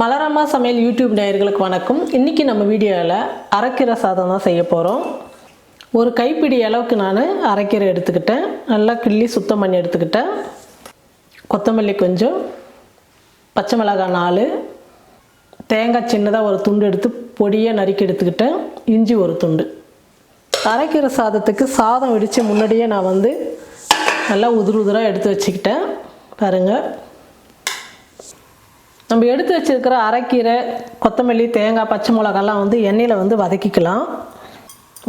மலர் அம்மா சமையல் யூடியூப் நேயர்களுக்கு வணக்கம். இன்றைக்கி நம்ம வீடியோவில் அரைக்கீரை சாதம் தான் செய்ய போகிறோம். ஒரு கைப்பிடி அளவுக்கு நான் அரைக்கீரை எடுத்துக்கிட்டேன். நல்லா கிள்ளி சுத்தம் பண்ணி எடுத்துக்கிட்டேன். கொத்தமல்லி கொஞ்சம், பச்சை மிளகாய் 4, தேங்காய் சின்னதாக ஒரு துண்டு எடுத்து பொடியாக நறுக்கி எடுத்துக்கிட்டேன். இஞ்சி ஒரு துண்டு. அரைக்கீரை சாதத்துக்கு சாதம் வெடித்து முன்னாடியே நான் நல்லா உதிராக எடுத்து வச்சுக்கிட்டேன். பாருங்கள், நம்ம எடுத்து வச்சுருக்கிற அரைக்கீரை, கொத்தமல்லி, தேங்காய், பச்சை மிளகாலாம் எண்ணெயில் வதக்கிக்கலாம்.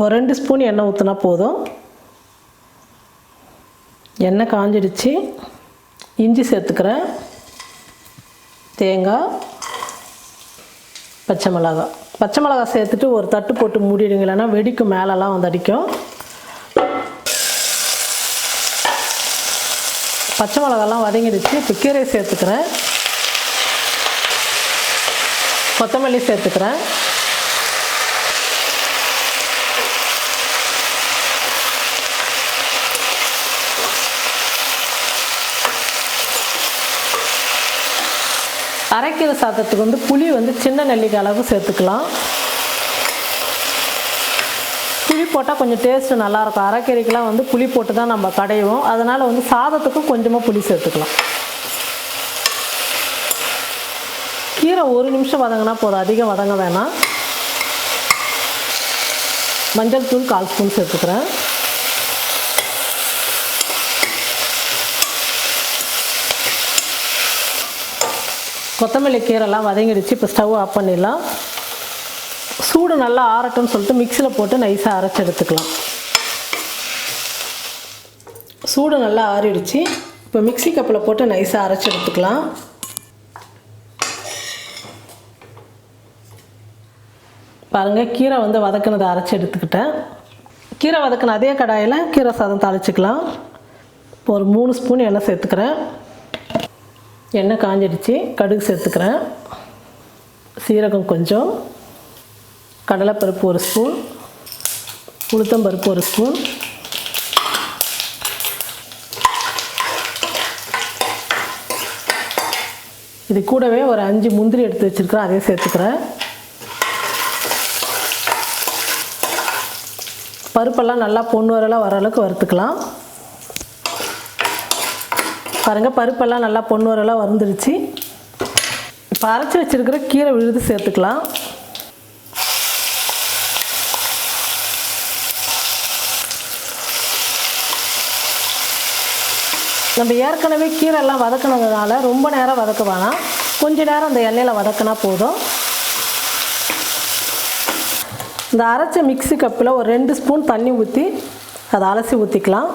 ஒரு 2 ஸ்பூன் எண்ணெய் ஊற்றினா போதும். எண்ணெய் காஞ்சிடுச்சு. இஞ்சி சேர்த்துக்கிறேன், தேங்காய், பச்சை மிளகாய் சேர்த்துட்டு ஒரு தட்டு போட்டு மூடிடுங்க, இல்லைன்னா வெடிக்கும், மேலெல்லாம் அடிக்கும். பச்சை மிளகாலாம் வதங்கிடுச்சு. இப்போ கீரை சேர்த்துக்கிறேன், கொத்தமல்லி சேர்த்துக்கிறேன், அரைக்கீரை சாதத்துக்கு புளி சின்ன நெல்லிக்காய் அளவு சேர்த்துக்கலாம். புளி போட்டால் கொஞ்சம் டேஸ்ட்டு நல்லாயிருக்கும். அரைக்கீரைக்கெலாம் புளி போட்டு தான் நம்ம கடைவோம். அதனால் சாதத்துக்கும் கொஞ்சமாக புளி சேர்த்துக்கலாம். கீரை 1 நிமிஷம் வதங்கினா போதும், அதிகம் வதங்க வேணாம். மஞ்சள் தூள் 1/4 ஸ்பூன் சேர்த்துக்கிறேன். கொத்தமல்லி கீரைலாம் வதங்கிடுச்சு. இப்போ ஸ்டவ் ஆஃப் பண்ணிடலாம். சூடு நல்லா ஆறட்டும்னு சொல்லிட்டு மிக்சியில் போட்டு நைஸாக அரைச்சி எடுத்துக்கலாம். சூடு நல்லா ஆறிடுச்சு. இப்போ மிக்சி கப்பில் போட்டு நைஸாக அரைச்சி எடுத்துக்கலாம். பாருங்கள், கீரை வதக்கினதை அரைச்சி எடுத்துக்கிட்டேன். கீரை வதக்கின அதே கடாயில் கீரை சாதம் தாளிச்சிக்கலாம். இப்போ ஒரு 3 ஸ்பூன் எண்ணெய் சேர்த்துக்கிறேன். எண்ணெய் காஞ்சிடுச்சு. கடுகு சேர்த்துக்கிறேன், சீரகம் கொஞ்சம், கடலைப்பருப்பு 1 ஸ்பூன், உளுத்தம்பருப்பு 1 ஸ்பூன், இது கூடவே ஒரு 5 முந்திரி எடுத்து வச்சுருக்கிறேன், அதையும் சேர்த்துக்கிறேன். பருப்பெல்லாம் நல்லா பொண்ணு வரலாம் வர அளவுக்கு வறுத்துக்கலாம். பாருங்கள், பருப்பெல்லாம் நல்லா பொண்ணு வரலாம் வறுந்துருச்சு. இப்போ அரைச்சி வச்சுருக்கிற கீரை விழுது சேர்த்துக்கலாம். நம்ம ஏற்கனவே கீரைலாம் வதக்கினதுனால ரொம்ப நேரம் வதக்க வேணாம், கொஞ்ச நேரம் அந்த எண்ணெயில் வதக்கினா போதும். இந்த அரைச்ச மிக்ஸி கப்பில் ஒரு 2 ஸ்பூன் தண்ணி ஊற்றி அதை அலசி ஊற்றிக்கலாம்.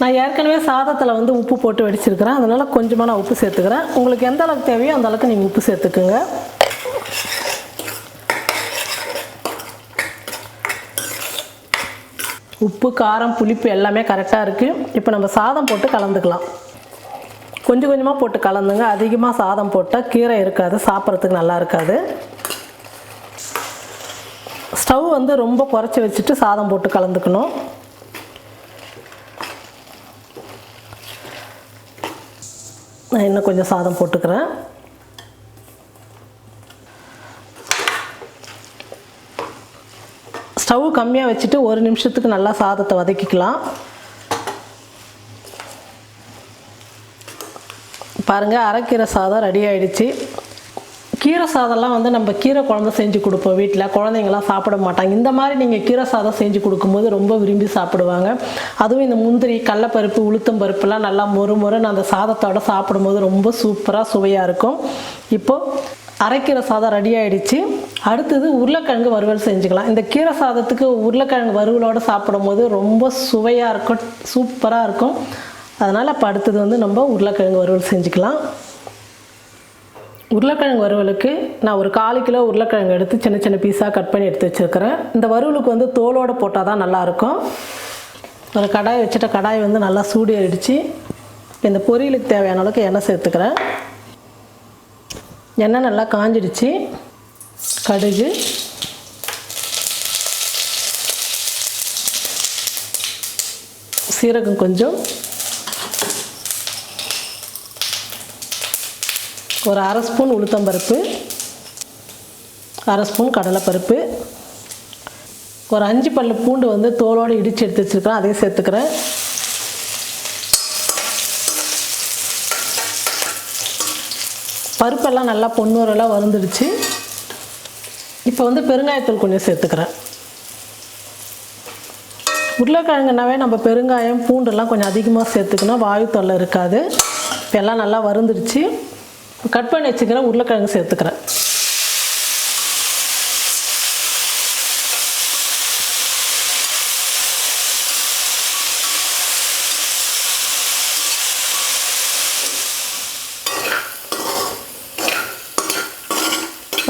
நான் ஏற்கனவே சாதத்தில் உப்பு போட்டு வடிச்சிருக்கிறேன், அதனால் கொஞ்சமாக நான் உப்பு சேர்த்துக்கிறேன். உங்களுக்கு எந்த அளவுக்கு தேவையோ அந்த அளவுக்கு நீங்கள் உப்பு சேர்த்துக்குங்க. உப்பு, காரம், புளிப்பு எல்லாமே கரெக்டாக இருக்குது. இப்போ நம்ம சாதம் போட்டு கலந்துக்கலாம். கொஞ்சம் கொஞ்சமாக போட்டு கலந்துங்க. அதிகமாக சாதம் போட்டால் கீரை இருக்காது, சாப்பிட்றதுக்கு நல்லா இருக்காது. ஸ்டவ் ரொம்ப குறைச்சி வச்சுட்டு சாதம் போட்டு கலந்துக்கணும். நான் இன்னும் கொஞ்சம் சாதம் போட்டுக்கிறேன். ஸ்டவ் கம்மியாக வச்சுட்டு 1 நிமிஷத்துக்கு நல்லா சாதத்தை வதக்கிக்கலாம். பாருங்கள், அரைக்கீரை சாதம் ரெடி ஆகிடுச்சு. கீரை சாதம்லாம் நம்ம கீரை குழம்பு செஞ்சு கொடுப்போம் வீட்டில். குழந்தைங்களாம் சாப்பிட மாட்டாங்க. இந்த மாதிரி நீங்கள் கீரை சாதம் செஞ்சு கொடுக்கும்போது ரொம்ப விரும்பி சாப்பிடுவாங்க. அதுவும் இந்த முந்திரி, கடலைப்பருப்பு, உளுத்தம் பருப்புலாம் நல்லா மொறுன்னு அந்த சாதத்தோடு சாப்பிடும்போது ரொம்ப சூப்பராக சுவையாக இருக்கும். இப்போது அரைக்கீரை சாதம் ரெடி ஆகிடுச்சு. அடுத்தது உருளைக்கிழங்கு வறுவல் செஞ்சுக்கலாம். இந்த கீரை சாதத்துக்கு உருளைக்கிழங்கு வறுவலோடு சாப்பிடும்போது ரொம்ப சுவையாக இருக்கும், சூப்பராக இருக்கும். அதனால் இப்போ அடுத்தது நம்ம உருளைக்கிழங்கு வறுவல் செஞ்சுக்கலாம். உருளைக்கிழங்கு வறுவலுக்கு நான் ஒரு 1/4 கிலோ உருளைக்கிழங்கு எடுத்து சின்ன சின்ன பீஸாக கட் பண்ணி எடுத்து வச்சுருக்கிறேன். இந்த வறுவலுக்கு தோலோடு போட்டால் தான் நல்லாயிருக்கும். ஒரு கடாய் வச்சுட்ட, கடாய் நல்லா சூடு ஆகிடுச்சு. இந்த பொரியலுக்கு தேவையான அளவுக்கு எண்ணெய் சேர்த்துக்கிறேன். எண்ணெய் நல்லா காஞ்சிடுச்சு. கடுகு, சீரகம் கொஞ்சம், ஒரு அரை ஸ்பூன் உளுத்தம்பருப்பு, அரை ஸ்பூன் கடலைப்பருப்பு, ஒரு 5 பல்லு பூண்டு வந்து தோலோடு இடித்து எடுத்து வச்சுருக்கேன், அதையும் சேர்த்துக்கிறேன். பருப்பெல்லாம் நல்லா பொன்னூரெல்லாம் வறுந்துடுச்சு. இப்போ வந்து பெருங்காயத்தூள் கொஞ்சம் சேர்த்துக்கிறேன். உருளைக்கிழங்குனாவே நம்ம பெருங்காயம் பூண்டெல்லாம் கொஞ்சம் அதிகமாக சேர்த்துக்கணும், வாயு தொல்லை இருக்காது. இப்போ எல்லாம் நல்லா வறுந்துடுச்சு. கட் பண்ணி வச்சுக்கிறேன் உருளைக்கிழங்கு சேர்த்துக்கிறேன்.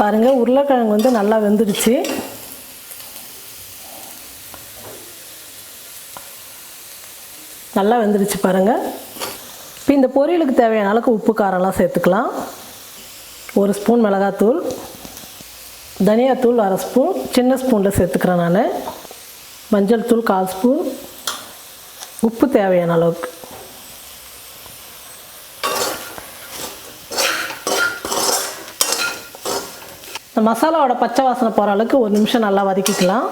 பாருங்கள், உருளைக்கிழங்கு வந்து நல்லா வெந்துடுச்சு. நல்லா வெந்துடுச்சு பாருங்கள். இப்போ இந்த பொரியலுக்கு தேவையான அளவுக்கு உப்பு காரம்லாம் சேர்த்துக்கலாம். 1 ஸ்பூன் மிளகாத்தூள், தனியாத்தூள் அரை ஸ்பூன், சின்ன ஸ்பூனில் சேர்த்துக்கிறேன் நான். மஞ்சள் தூள் 1/4 ஸ்பூன், உப்பு தேவையான அளவுக்கு. இந்த மசாலாவோட பச்சை வாசனை போகிற அளவுக்கு 1 நிமிஷம் நல்லா வதக்கிக்கலாம்.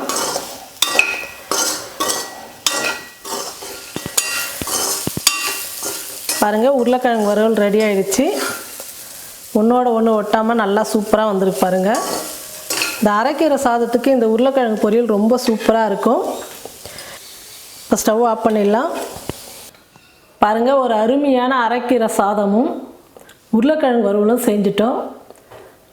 பாருங்கள், உருளைக்கிழங்கு வறுவல் ரெடி ஆகிடுச்சு. ஒன்றோட ஒன்று ஒட்டாமல் நல்லா சூப்பராக வந்துருக்கு பாருங்கள். இந்த அரைக்கீரை சாதத்துக்கு இந்த உருளைக்கிழங்கு பொரியல் ரொம்ப சூப்பராக இருக்கும். இப்போ ஸ்டவ் ஆஃப் பண்ணிடலாம். பாருங்கள், ஒரு அருமையான அரைக்கீரை சாதமும் உருளைக்கிழங்கு வறுவலும் செஞ்சிட்டோம்.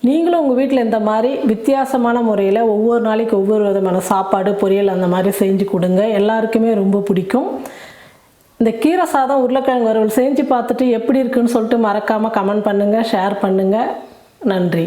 நீங்களும் உங்கள் வீட்டில் இந்த மாதிரி வித்தியாசமான முறையில் ஒவ்வொரு நாளைக்கு ஒவ்வொரு விதமான சாப்பாடு பொரியல் அந்த மாதிரி செஞ்சு கொடுங்க, எல்லாருக்குமே ரொம்ப பிடிக்கும். இந்த கீரை சாதம் உருளைக்கிழங்கு வறுவல் செஞ்சு பார்த்துட்டு எப்படி இருக்குன்னு சொல்லிட்டு மறக்காமல் கமெண்ட் பண்ணுங்கள், ஷேர் பண்ணுங்கள். நன்றி.